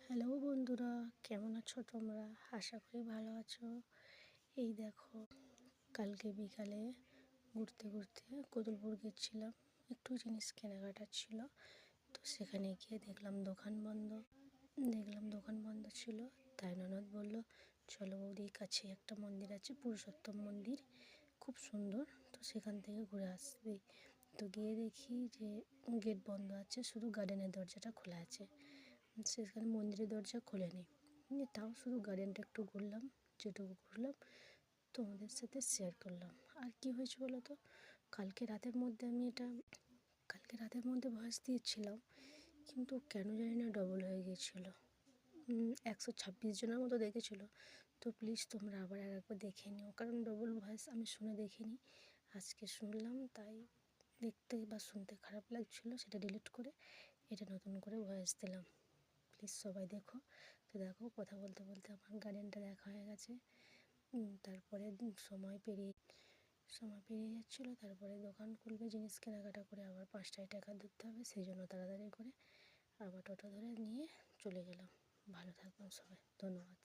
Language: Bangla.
হ্যালো বন্ধুরা, কেমন আছো তোমরা? আশা করি ভালো আছো। এই দেখো, কালকে বিকালে ঘুরতে ঘুরতে কতুলপুর গেছিলাম। একটু জিনিস কেনাকাটা ছিল, তো সেখানে গিয়ে দেখলাম দোকান বন্ধ ছিল। তাই ননদ বলল, চলো বৌদি, কাছে একটা মন্দির আছে, পুরুষোত্তম মন্দির, খুব সুন্দর, তো সেখান থেকে ঘুরে আসবি। তো গিয়ে দেখি যে গেট বন্ধ আছে, শুধু গার্ডেনের দরজাটা খোলা আছে। সেখানে মন্দিরের দরজা খোলেনি, তাও শুধু গার্ডেনটা একটু ঘুরলাম। যেটুকু ঘুরলাম তোমাদের সাথে শেয়ার করলাম। আর কি হয়েছে বলো তো, কালকে রাতের মধ্যে ভয়েস দিয়েছিলাম, কিন্তু কেন জানি না ডবল হয়ে গিয়েছিলো। 126 জনের মতো দেখেছিলো। তো প্লিজ তোমরা আবার একবার দেখে নিও, কারণ ডবল ভয়েস আমি শুনে দেখিনি, আজকে শুনলাম, তাই দেখতে বা শুনতে খারাপ লাগছিলো, সেটা ডিলিট করে এটা নতুন করে ভয়েস দিলাম। প্লিজ সবাই দেখো। তো দেখো, কথা বলতে বলতে আমার গার্ডেনটা দেখা হয়ে গেছে। তারপরে সময় পেরিয়ে যাচ্ছিলো। তারপরে দোকান খুলবে, জিনিস কেনাকাটা করে আবার 5টায় টাকা ধরতে হবে, সেই জন্য তাড়াতাড়ি করে আবার টোটো ধরে নিয়ে চলে গেলাম। ভালো থাকবেন সবাই, ধন্যবাদ।